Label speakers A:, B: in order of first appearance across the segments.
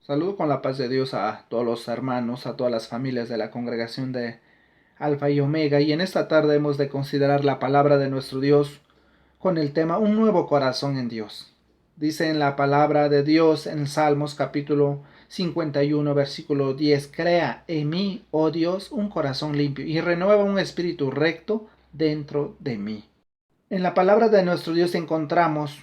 A: Saludo con la paz de Dios a todos los hermanos, a todas las familias de la congregación de Alfa y Omega, y en esta tarde hemos de considerar la palabra de nuestro Dios con el tema Un nuevo corazón en Dios. Dice en la palabra de Dios en Salmos capítulo 51 versículo 10: Crea en mí, oh Dios, un corazón limpio y renueva un espíritu recto dentro de mí. En la palabra de nuestro Dios encontramos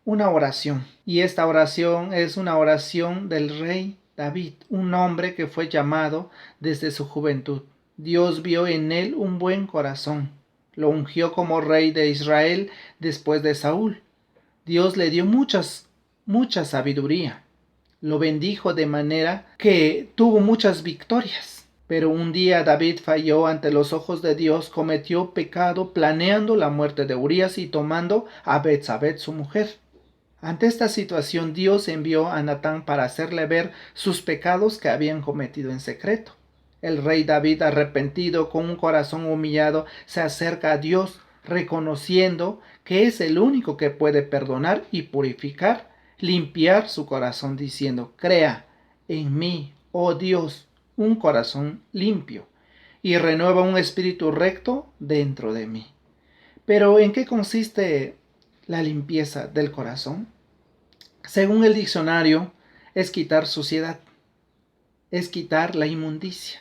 A: una oración, y esta oración es una oración del rey David, un hombre que fue llamado desde su juventud. Dios vio en él un buen corazón, lo ungió como rey de Israel después de Saúl. Dios le dio mucha sabiduría, lo bendijo de manera que tuvo muchas victorias. Pero un día David falló ante los ojos de Dios, cometió pecado planeando la muerte de Urías y tomando a Betsabé su mujer. Ante esta situación Dios envió a Natán para hacerle ver sus pecados que habían cometido en secreto. El rey David, arrepentido, con un corazón humillado, se acerca a Dios, reconociendo que es el único que puede perdonar y purificar, limpiar su corazón, diciendo: Crea en mí, oh Dios, un corazón limpio, y renueva un espíritu recto dentro de mí. Pero ¿en qué consiste la limpieza del corazón? Según el diccionario, es quitar suciedad, es quitar la inmundicia,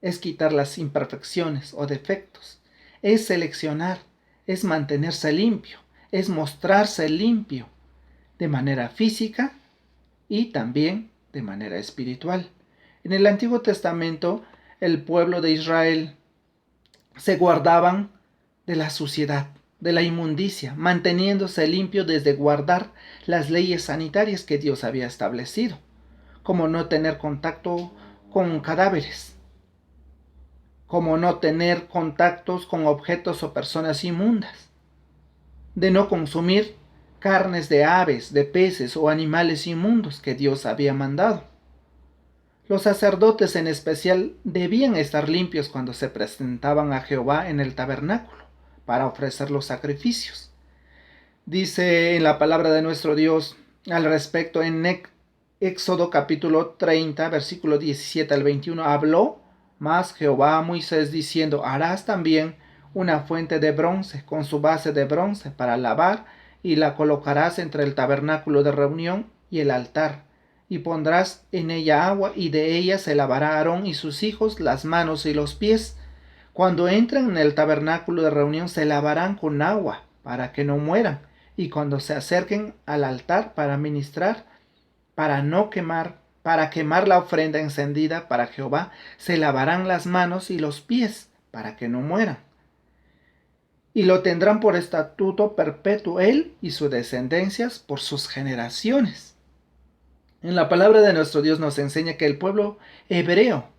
A: es quitar las imperfecciones o defectos, es seleccionar, es mantenerse limpio, es mostrarse limpio de manera física y también de manera espiritual. En el Antiguo Testamento, el pueblo de Israel se guardaban de la suciedad, de la inmundicia, manteniéndose limpio desde guardar las leyes sanitarias que Dios había establecido, como no tener contacto con cadáveres, como no tener contactos con objetos o personas inmundas, de no consumir carnes de aves, de peces o animales inmundos que Dios había mandado. Los sacerdotes en especial debían estar limpios cuando se presentaban a Jehová en el tabernáculo para ofrecer los sacrificios. Dice en la palabra de nuestro Dios al respecto en Éxodo capítulo 30, versículo 17 al 21, habló más Jehová a Moisés diciendo: harás también una fuente de bronce con su base de bronce para lavar, y la colocarás entre el tabernáculo de reunión y el altar, y pondrás en ella agua, y de ella se lavará Aarón y sus hijos las manos y los pies. Cuando entren en el tabernáculo de reunión se lavarán con agua para que no mueran, y cuando se acerquen al altar para ministrar, para quemar la ofrenda encendida para Jehová, se lavarán las manos y los pies para que no mueran. Y lo tendrán por estatuto perpetuo él y sus descendencias por sus generaciones. En la palabra de nuestro Dios nos enseña que el pueblo hebreo,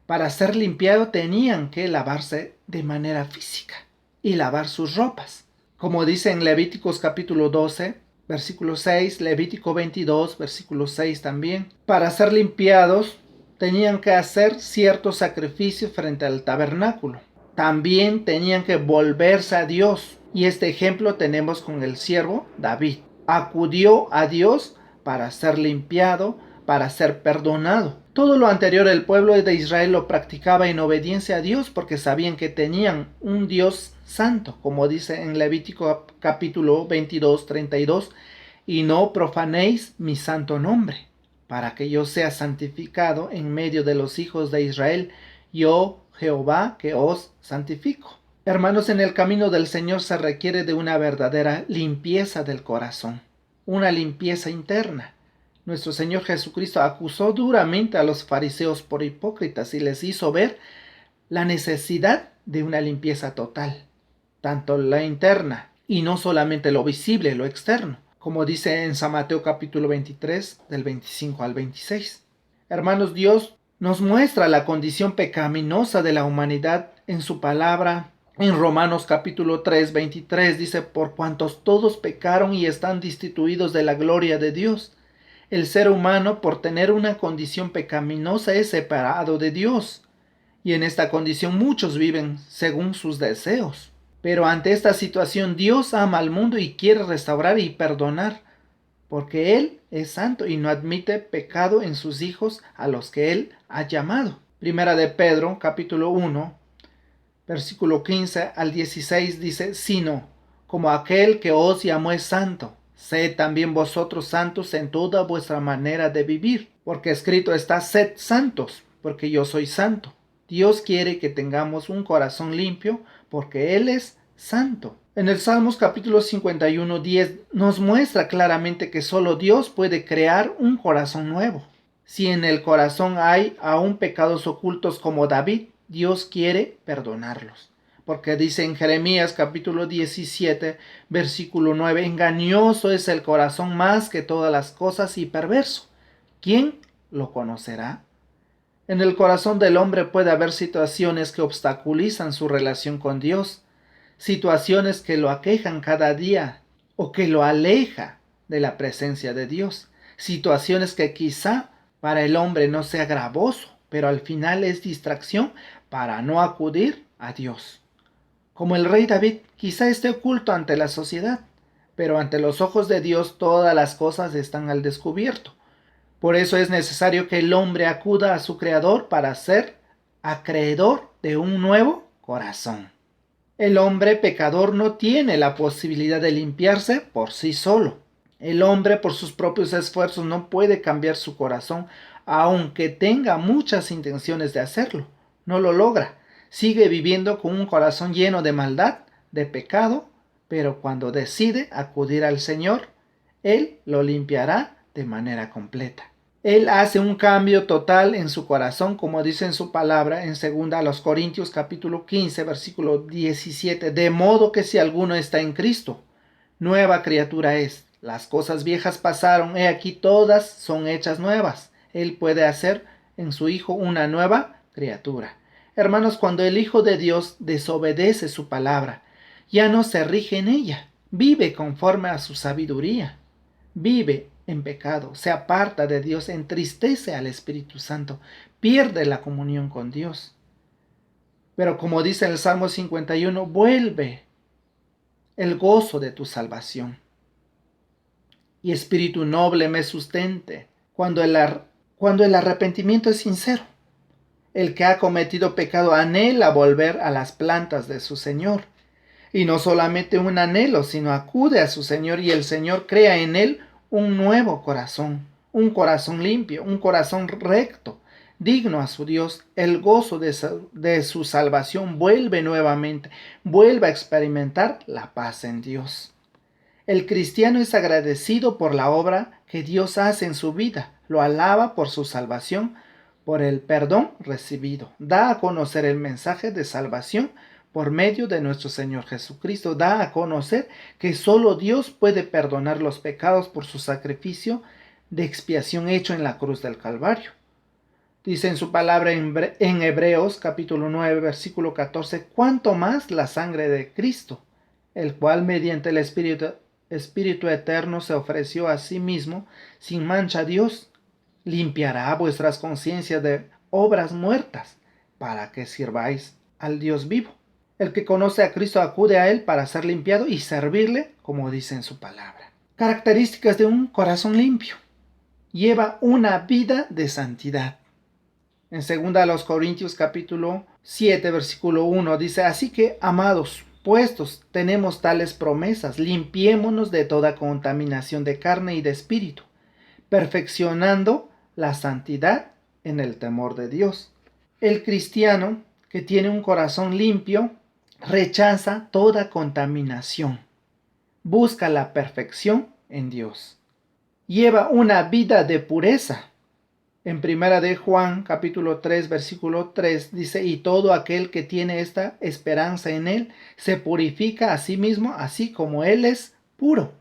A: para ser limpiado, tenían que lavarse de manera física y lavar sus ropas. Como dice en Levíticos capítulo 12, versículo 6, Levítico 22, versículo 6 también. Para ser limpiados, tenían que hacer ciertos sacrificios frente al tabernáculo. También tenían que volverse a Dios. Y este ejemplo tenemos con el siervo David. Acudió a Dios para ser limpiado, para ser perdonado. Todo lo anterior el pueblo de Israel lo practicaba en obediencia a Dios porque sabían que tenían un Dios santo, como dice en Levítico capítulo 22, 32, y no profanéis mi santo nombre, para que yo sea santificado en medio de los hijos de Israel, yo Jehová que os santifico. Hermanos, en el camino del Señor se requiere de una verdadera limpieza del corazón, una limpieza interna. Nuestro Señor Jesucristo acusó duramente a los fariseos por hipócritas y les hizo ver la necesidad de una limpieza total, tanto la interna y no solamente lo visible, lo externo, como dice en San Mateo capítulo 23 del 25 al 26. Hermanos, Dios nos muestra la condición pecaminosa de la humanidad en su palabra. En Romanos capítulo 3, 23 dice: por cuantos todos pecaron y están destituidos de la gloria de Dios. El ser humano, por tener una condición pecaminosa, es separado de Dios. Y en esta condición muchos viven según sus deseos. Pero ante esta situación Dios ama al mundo y quiere restaurar y perdonar porque Él es santo y no admite pecado en sus hijos a los que Él ha llamado. Primera de Pedro, capítulo 1, versículo 15 al 16 dice, sino como aquel que os llamó es santo, sed también vosotros santos en toda vuestra manera de vivir, porque escrito está, sed santos, porque yo soy santo. Dios quiere que tengamos un corazón limpio, porque Él es santo. En el Salmos capítulo 51, 10 nos muestra claramente que solo Dios puede crear un corazón nuevo. Si en el corazón hay aún pecados ocultos como David, Dios quiere perdonarlos. Porque dice en Jeremías capítulo 17, versículo 9, engañoso es el corazón más que todas las cosas y perverso. ¿Quién lo conocerá? En el corazón del hombre puede haber situaciones que obstaculizan su relación con Dios, situaciones que lo aquejan cada día o que lo aleja de la presencia de Dios, situaciones que quizá para el hombre no sea gravoso, pero al final es distracción para no acudir a Dios. Como el rey David, quizá esté oculto ante la sociedad, pero ante los ojos de Dios todas las cosas están al descubierto. Por eso es necesario que el hombre acuda a su Creador para ser acreedor de un nuevo corazón. El hombre pecador no tiene la posibilidad de limpiarse por sí solo. El hombre por sus propios esfuerzos no puede cambiar su corazón, aunque tenga muchas intenciones de hacerlo. No lo logra. Sigue viviendo con un corazón lleno de maldad, de pecado, pero cuando decide acudir al Señor, Él lo limpiará de manera completa. Él hace un cambio total en su corazón, como dice en su palabra en 2 Corintios capítulo 15, versículo 17. De modo que si alguno está en Cristo, nueva criatura es. Las cosas viejas pasaron, he aquí todas son hechas nuevas. Él puede hacer en su Hijo una nueva criatura. Hermanos, cuando el Hijo de Dios desobedece su palabra, ya no se rige en ella, vive conforme a su sabiduría, vive en pecado, se aparta de Dios, entristece al Espíritu Santo, pierde la comunión con Dios. Pero como dice en el Salmo 51, vuelve el gozo de tu salvación. Y espíritu noble me sustente cuando el arrepentimiento es sincero. El que ha cometido pecado anhela volver a las plantas de su Señor. Y no solamente un anhelo, sino acude a su Señor y el Señor crea en él un nuevo corazón, un corazón limpio, un corazón recto, digno a su Dios. El gozo de su salvación vuelve nuevamente, vuelve a experimentar la paz en Dios. El cristiano es agradecido por la obra que Dios hace en su vida, lo alaba por su salvación, por el perdón recibido, da a conocer el mensaje de salvación por medio de nuestro Señor Jesucristo, da a conocer que solo Dios puede perdonar los pecados por su sacrificio de expiación hecho en la cruz del Calvario. Dice en su palabra en Hebreos capítulo 9 versículo 14, cuánto más la sangre de Cristo, el cual mediante el Espíritu eterno se ofreció a sí mismo sin mancha a Dios, limpiará vuestras conciencias de obras muertas para que sirváis al Dios vivo. El que conoce a Cristo acude a Él para ser limpiado y servirle, como dice en su palabra. Características de un corazón limpio. Lleva una vida de santidad. En 2 Corintios capítulo 7 versículo 1 dice, así que, amados, puestos tenemos tales promesas, limpiémonos de toda contaminación de carne y de espíritu, perfeccionando la santidad en el temor de Dios. El cristiano que tiene un corazón limpio rechaza toda contaminación, busca la perfección en Dios, lleva una vida de pureza. En primera de Juan capítulo 3 versículo 3 dice, y todo aquel que tiene esta esperanza en él se purifica a sí mismo así como él es puro.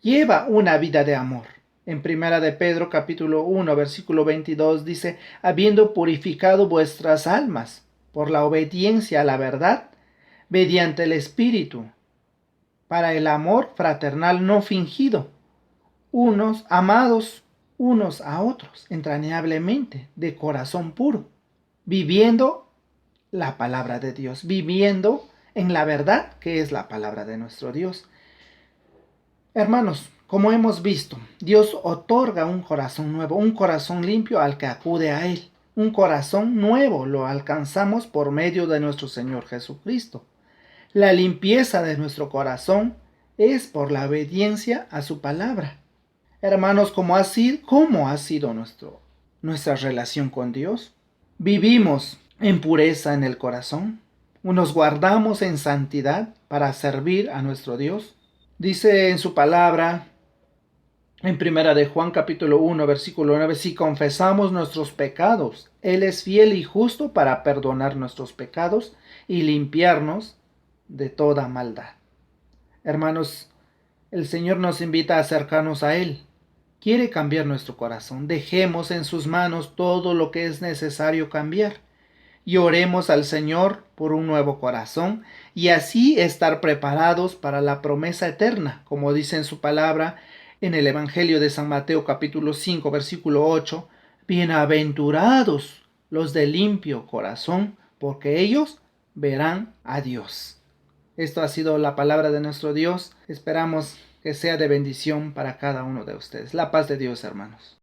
A: Lleva una vida de amor. En primera de Pedro capítulo 1 versículo 22 dice, habiendo purificado vuestras almas por la obediencia a la verdad, mediante el Espíritu, para el amor fraternal no fingido, unos amados unos a otros, entrañablemente, de corazón puro, viviendo la palabra de Dios, viviendo en la verdad que es la palabra de nuestro Dios. Hermanos, Como hemos visto, Dios otorga un corazón nuevo, un corazón limpio al que acude a Él. Un corazón nuevo lo alcanzamos por medio de nuestro Señor Jesucristo. La limpieza de nuestro corazón es por la obediencia a su palabra. Hermanos, ¿cómo ha sido nuestra relación con Dios? Vivimos en pureza en el corazón. Nos guardamos en santidad para servir a nuestro Dios. Dice en su palabra, en primera de Juan capítulo 1, versículo 9, si confesamos nuestros pecados, Él es fiel y justo para perdonar nuestros pecados y limpiarnos de toda maldad. Hermanos, el Señor nos invita a acercarnos a Él. Quiere cambiar nuestro corazón. Dejemos en sus manos todo lo que es necesario cambiar. Y oremos al Señor por un nuevo corazón y así estar preparados para la promesa eterna, como dice en su palabra en el Evangelio de San Mateo capítulo 5 versículo 8, bienaventurados los de limpio corazón, porque ellos verán a Dios. Esto ha sido la palabra de nuestro Dios. Esperamos que sea de bendición para cada uno de ustedes. La paz de Dios, hermanos.